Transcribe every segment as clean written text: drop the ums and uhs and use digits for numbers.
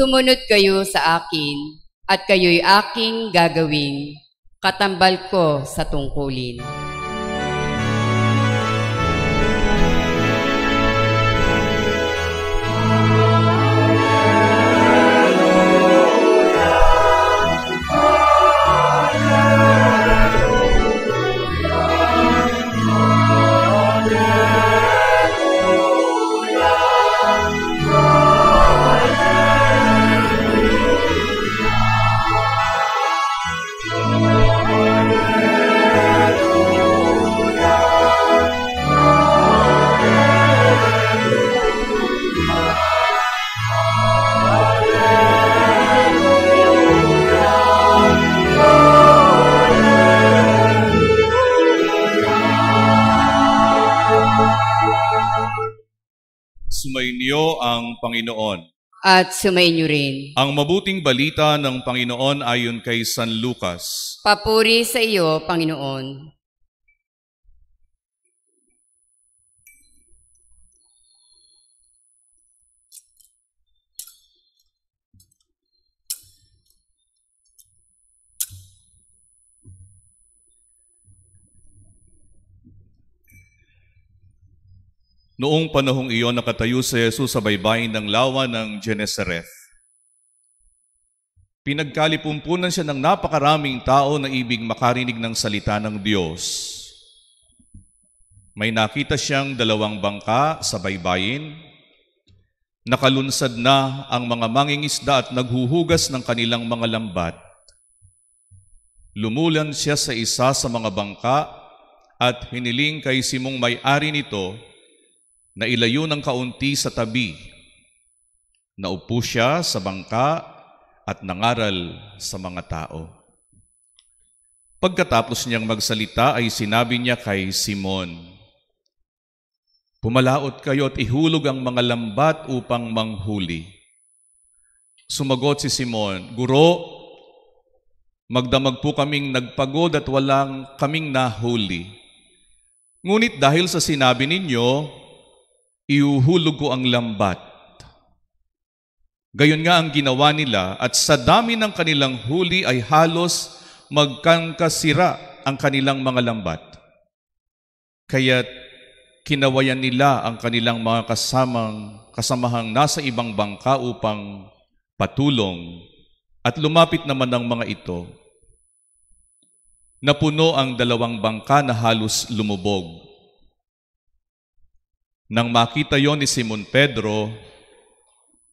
Sumunod kayo sa akin, at kayo'y aking gagawing katambal ko sa tungkulin. Sumainyo ang Panginoon. At sumainyo rin. Ang mabuting balita ng Panginoon ayon kay San Lucas. Papuri sa iyo, Panginoon. Noong panahong iyon, nakatayo si Jesus sa baybayin ng lawa ng Genesareth. Pinagkalipumpunan siya ng napakaraming tao na ibig makarinig ng salita ng Diyos. May nakita siyang 2 bangka sa baybayin. Nakalunsad na ang mga mangingisda at naghuhugas ng kanilang mga lambat. Lumulan siya sa isa sa mga bangka at hiniling kay Simong may-ari nito na ilayo ng kaunti sa tabi. Naupo siya sa bangka at nangaral sa mga tao. Pagkatapos niyang magsalita ay sinabi niya kay Simon, "Pumalaot kayo at ihulog ang mga lambat upang manghuli." Sumagot si Simon, "Guro, magdamag po kaming nagpagod at walang kaming nahuli. Ngunit dahil sa sinabi ninyo, iuhulog ko ang lambat." Gayon nga ang ginawa nila at sa dami ng kanilang huli ay halos magkangkasira ang kanilang mga lambat. Kaya't kinawayan nila ang kanilang mga kasamahang nasa ibang bangka upang patulong at lumapit naman ang mga ito. Napuno ang 2 bangka na halos lumubog. Nang makita yon ni Simon Pedro,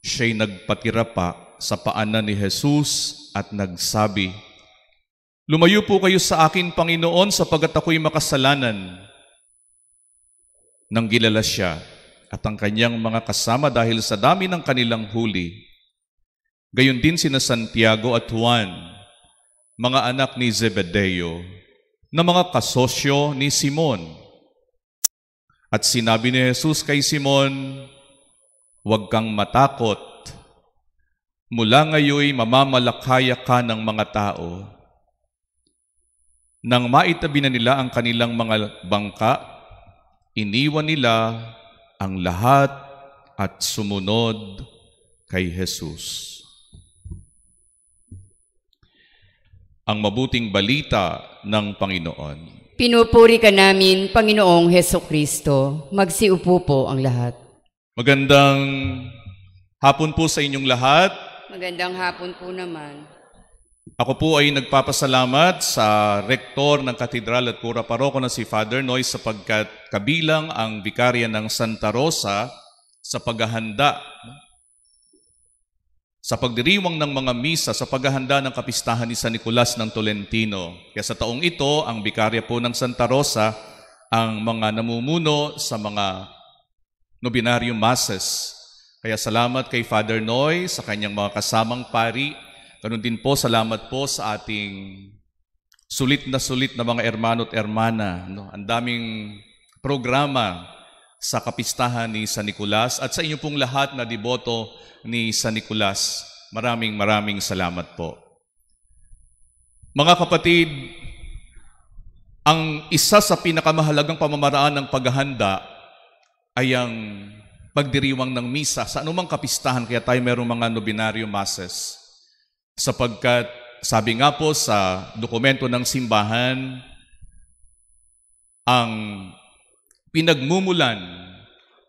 siya'y nagpatira pa sa paanan ni Jesus at nagsabi, "Lumayo po kayo sa akin, Panginoon, sapagat ako'y makasalanan." Nang gilala siya at ang kanyang mga kasama dahil sa dami ng kanilang huli, gayon din sina Santiago at Juan, mga anak ni Zebedeo, na mga kasosyo ni Simon. At sinabi ni Jesus kay Simon, "Huwag kang matakot. Mula ngayoy mamamalakaya ka ng mga tao." Nang maitabi na nila ang kanilang mga bangka, iniwan nila ang lahat at sumunod kay Jesus. Ang mabuting balita ng Panginoon. Pinupuri ka namin, Panginoong Hesukristo. Magsiupo po ang lahat. Magandang hapon po sa inyong lahat. Magandang hapon po naman. Ako po ay nagpapasalamat sa rektor ng Katedral at Pura Paroko na si Father Noy sapagkat kabilang ang Vikarya ng Santa Rosa sa paghahanda sa pagdiriwang ng mga misa sa paghahanda ng kapistahan ni San Nicolas ng Tolentino. Kaya sa taong ito, ang Bikarya po ng Santa Rosa ang mga namumuno sa mga Novenario Masses. Kaya salamat kay Father Noy sa kanyang mga kasamang pari. Ganun din po, salamat po sa ating sulit na mga hermano at hermana. Ang daming programa sa kapistahan ni San Nicolas at sa inyo pong lahat na deboto ni San Nicolas. Maraming salamat po. Mga kapatid, ang isa sa pinakamahalagang pamamaraan ng paghahanda ay ang pagdiriwang ng misa sa anumang kapistahan, kaya tayo mayroong mga novenario masses. Sapagkat sabi nga po sa dokumento ng simbahan, ang pinagmumulan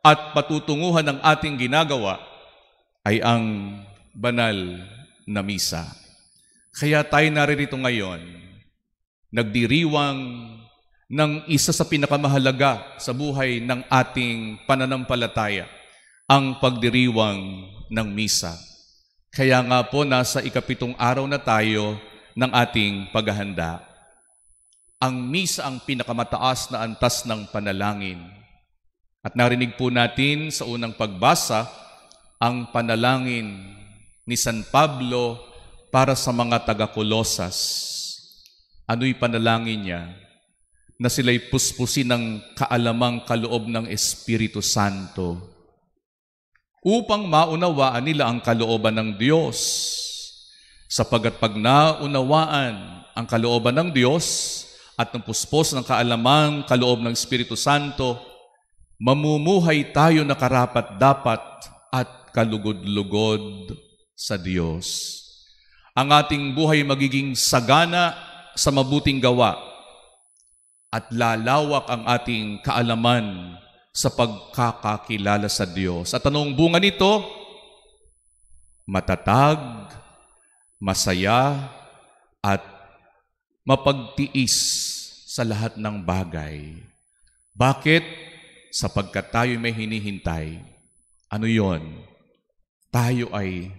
at patutunguhan ng ating ginagawa ay ang banal na misa. Kaya tayo naririto ngayon, nagdiriwang ng isa sa pinakamahalaga sa buhay ng ating pananampalataya, ang pagdiriwang ng misa. Kaya nga po nasa ikapitong araw na tayo ng ating paghahanda. Ang misa ang pinakamataas na antas ng panalangin. At narinig po natin sa unang pagbasa ang panalangin ni San Pablo para sa mga taga-Kolosas. Ano'y panalangin niya? Na sila'y puspusin ng kaalamang kaloob ng Espiritu Santo upang maunawaan nila ang kalooban ng Diyos. Sapagat pag naunawaan ang kalooban ng Diyos at napuspos ng kaalamang kaloob ng Espiritu Santo, mamumuhay tayo na karapat-dapat at kalugod-lugod sa Diyos. Ang ating buhay magiging sagana sa mabuting gawa at lalawak ang ating kaalaman sa pagkakakilala sa Diyos. At anong bunga nito? Matatag, masaya, at mapagtiis sa lahat ng bagay. Bakit? Sapagkat tayo may hinihintay. Ano yon? Tayo ay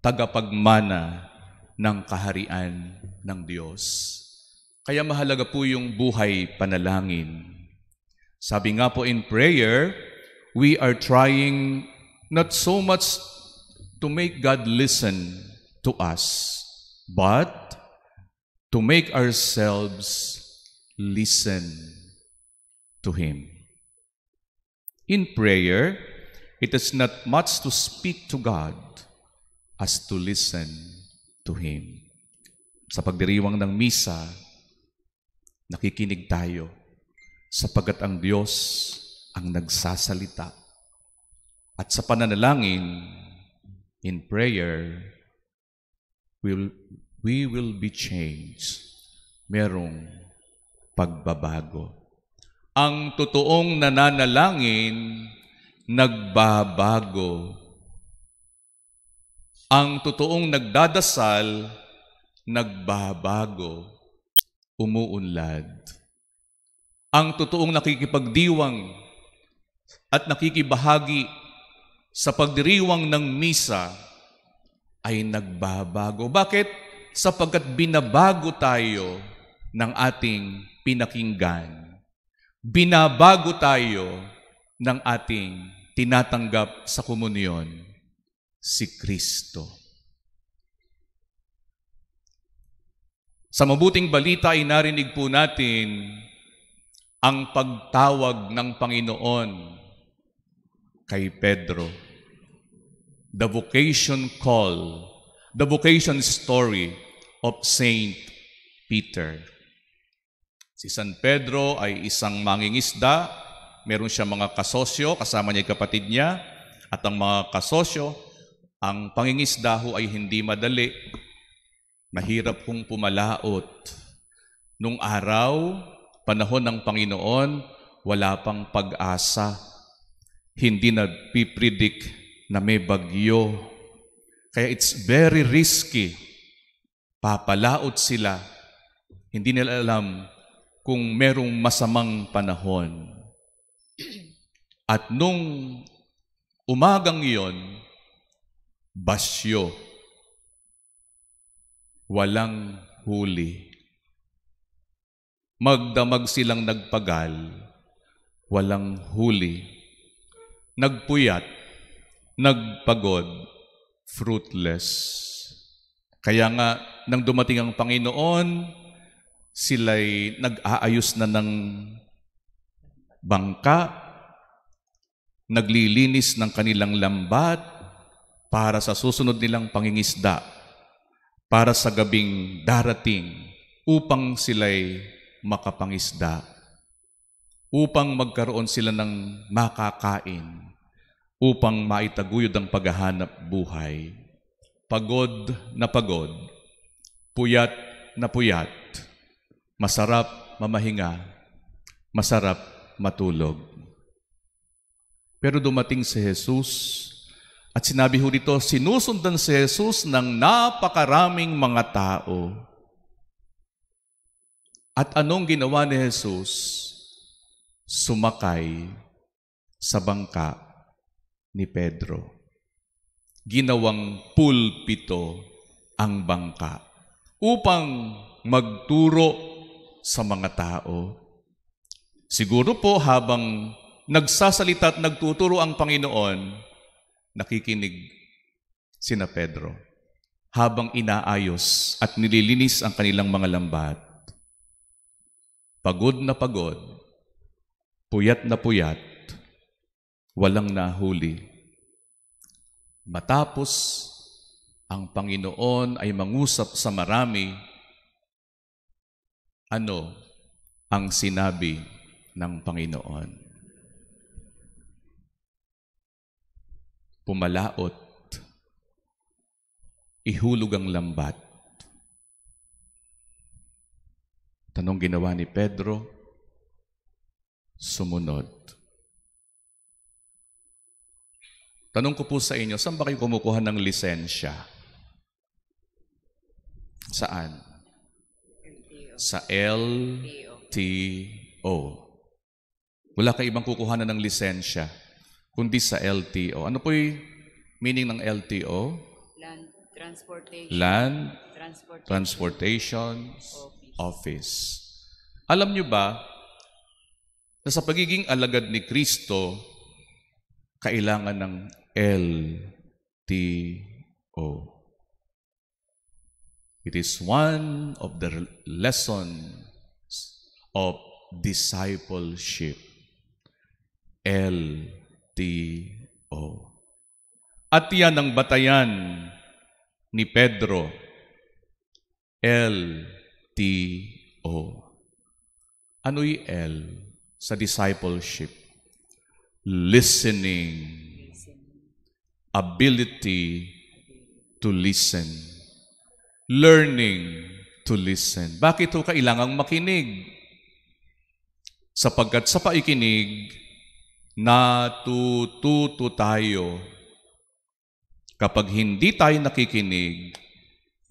tagapagmana ng kaharian ng Diyos. Kaya mahalaga po yung buhay panalangin. Sabi nga po in prayer, we are trying not so much to make God listen to us, but to make ourselves listen to Him. In prayer, it is not much to speak to God as to listen to Him. Sa pagdiriwang ng misa, nakikinig tayo sapagkat ang Diyos ang nagsasalita. At sa pananalangin, in prayer, we will be changed. Merong pagbabago. Ang totoong nananalangin, nagbabago. Ang totoong nagdadasal, nagbabago, umuunlad. Ang totoong nakikipagdiwang at nakikibahagi sa pagdiriwang ng misa ay nagbabago. Bakit? Sapagkat binabago tayo ng ating pinakinggan. Binabago tayo ng ating tinatanggap sa komunyon, si Kristo. Sa mabuting balita ay narinig po natin ang pagtawag ng Panginoon kay Pedro. The vocation call, the vocation story of Saint Peter. Si San Pedro ay isang mangingisda, meron siya mga kasosyo, kasama niya yung kapatid niya, at ang mga kasosyo, ang pangingisda ho ay hindi madali. Mahirap kong pumalaot. Nung araw, panahon ng Panginoon, wala pang pag-asa. Hindi nagpipredict na may bagyo. Kaya it's very risky. Papalaot sila. Hindi nila alam kung merong masamang panahon. At nung umagang iyon, basyo. Walang huli. Magdamag silang nagpagal, walang huli. Nagpuyat, nagpagod, fruitless. Kaya nga, nang dumating ang Panginoon, sila'y nag-aayos na ng bangka, naglilinis ng kanilang lambat para sa susunod nilang pangingisda, para sa gabing darating upang sila'y makapangisda, upang magkaroon sila ng makakain. upang maitaguyod ang paghahanap buhay. Pagod na pagod, puyat na puyat, masarap mamahinga, masarap matulog. Pero dumating si Jesus at sinabi ho dito, sinusundan si Jesus ng napakaraming mga tao. At anong ginawa ni Jesus? Sumakay sa bangka ni Pedro. Ginawang pulpito ang bangka upang magturo sa mga tao. Siguro po habang nagsasalita at nagtuturo ang Panginoon, nakikinig sina Pedro habang inaayos at nililinis ang kanilang mga lambat. Pagod na pagod, puyat na puyat, walang nahuli. Matapos ang Panginoon ay mangusap sa marami, ano ang sinabi ng Panginoon? Pumalaot, ihulog ang lambat. Tanong ginawa ni Pedro, sumunod. Tanong ko po sa inyo, saan ba kayo kumukuha ng lisensya? Saan? Sa LTO. Wala kayo ibang kukuhanan ng lisensya, kundi sa LTO. Ano po yung meaning ng LTO? Land Transportation. Land Transportation Office. Alam nyo ba na sa pagiging alagad ni Kristo, kailangan ng LTO. It is one of the lessons of discipleship. LTO. At yan ang batayan ni Pedro. LTO. Ano yung L sa discipleship? Listening. Ability to listen. Learning to listen. Bakit ito kailangang makinig? Sapagkat sa paikinig, natututo tayo. Kapag hindi tayo nakikinig,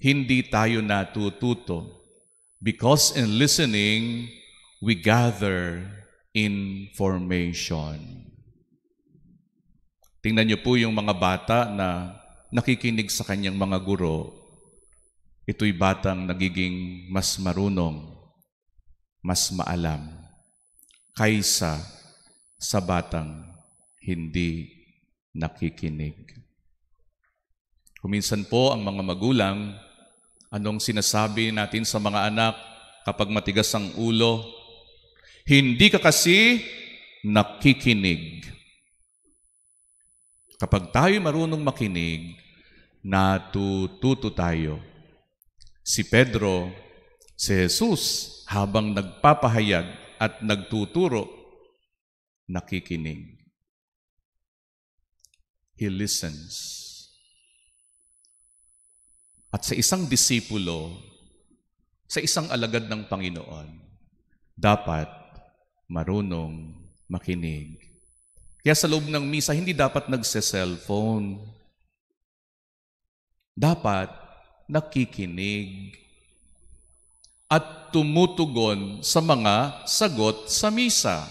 hindi tayo natututo. Because in listening, we gather information. Tingnan niyo po yung mga bata na nakikinig sa kanyang mga guro. Ito'y batang nagiging mas marunong, mas maalam, kaysa sa batang hindi nakikinig. Kuminsan po ang mga magulang, anong sinasabi natin sa mga anak kapag matigas ang ulo? Hindi ka kasi nakikinig. Kapag tayo marunong makinig, natututo tayo. Si Pedro, si Jesus, habang nagpapahayag at nagtuturo, nakikinig. He listens. At sa isang disipulo, sa isang alagad ng Panginoon, dapat marunong makinig. Kaya sa loob ng misa, hindi dapat nagse-cellphone. Dapat nakikinig at tumutugon sa mga sagot sa misa.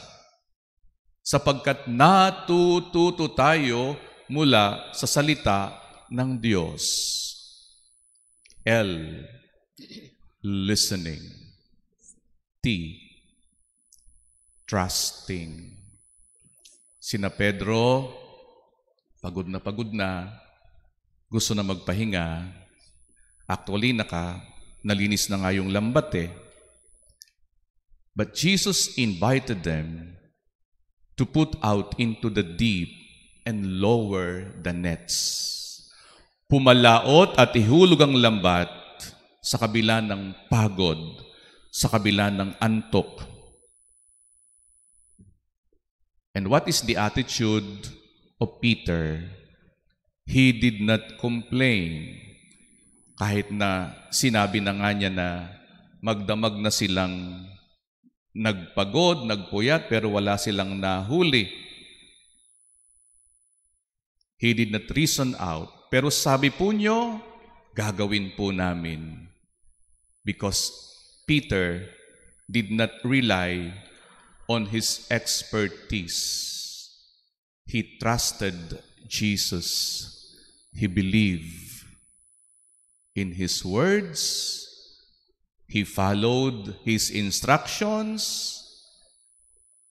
Sapagkat natututo tayo mula sa salita ng Diyos. L. Listening. T. Trusting. Sina Pedro, pagod na, gusto na magpahinga. Actually, nalinis na nga yung lambat eh. But Jesus invited them to put out into the deep and lower the nets. Pumalaot at ihulog ang lambat sa kabila ng pagod, sa kabila ng antok. And what is the attitude of Peter, he did not complain. Kahit na sinabi na nga niya na magdamag na silang nagpagod, nagpuyat, pero wala silang nahuli. He did not reason out. Pero sabi po niyo, gagawin po namin. Because Peter did not rely on his expertise. He trusted Jesus. He believed in his words. He followed his instructions.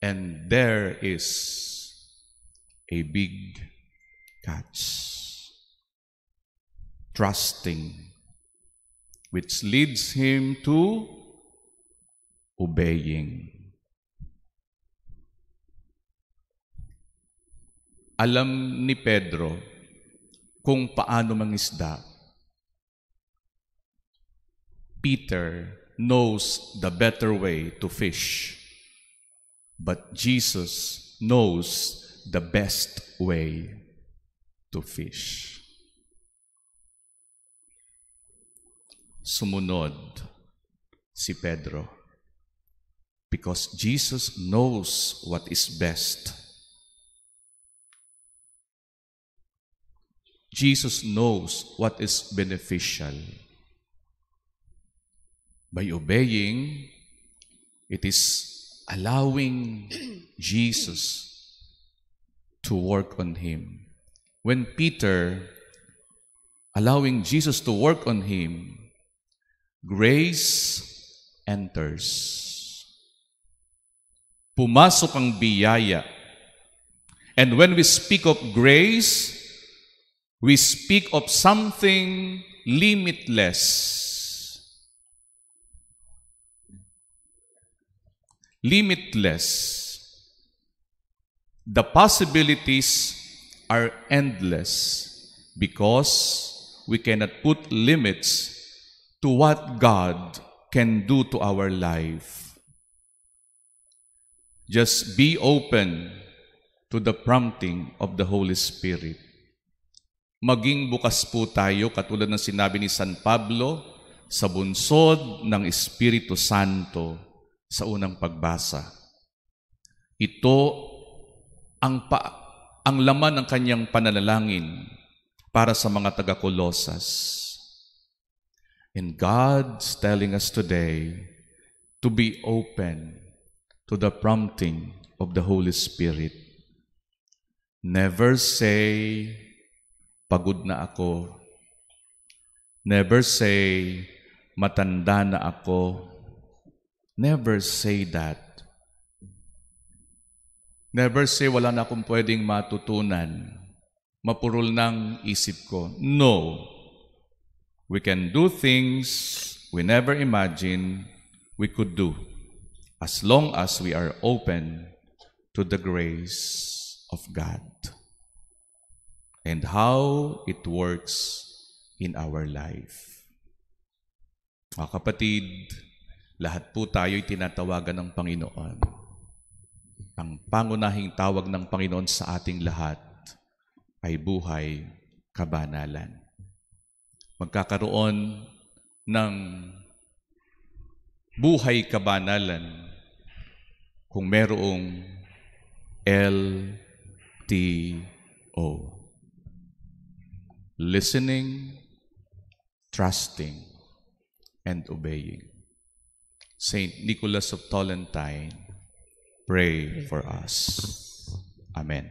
And there is a big catch. Trusting, which leads him to obeying. Alam ni Pedro kung paano mangisda. Peter knows the better way to fish, but Jesus knows the best way to fish. Sumunod si Pedro because Jesus knows what is best. Jesus knows what is beneficial. By obeying, it is allowing Jesus to work on him. When Peter allowing Jesus to work on him, grace enters. Pumasok ang biyaya. And when we speak of grace, we speak of something limitless. Limitless. The possibilities are endless because we cannot put limits to what God can do to our life. Just be open to the prompting of the Holy Spirit. Maging bukas po tayo, katulad ng sinabi ni San Pablo, sa bunsod ng Espiritu Santo sa unang pagbasa. Ito ang laman ng kanyang pananalangin para sa mga taga-Kolosas. And God's telling us today to be open to the prompting of the Holy Spirit. Never say, pagod na ako. Never say, matanda na ako. Never say that. Never say, wala na akong pwedeng matutunan. Mapurol ng isip ko. No. We can do things we never imagined we could do as long as we are open to the grace of God and how it works in our life. Mga kapatid, lahat po tayo'y tinatawagan ng Panginoon. Ang pangunahing tawag ng Panginoon sa ating lahat ay buhay kabanalan. Magkakaroon ng buhay kabanalan kung merong LTO. Listening, trusting, and obeying. Saint Nicholas of Tolentine, pray for us. Amen.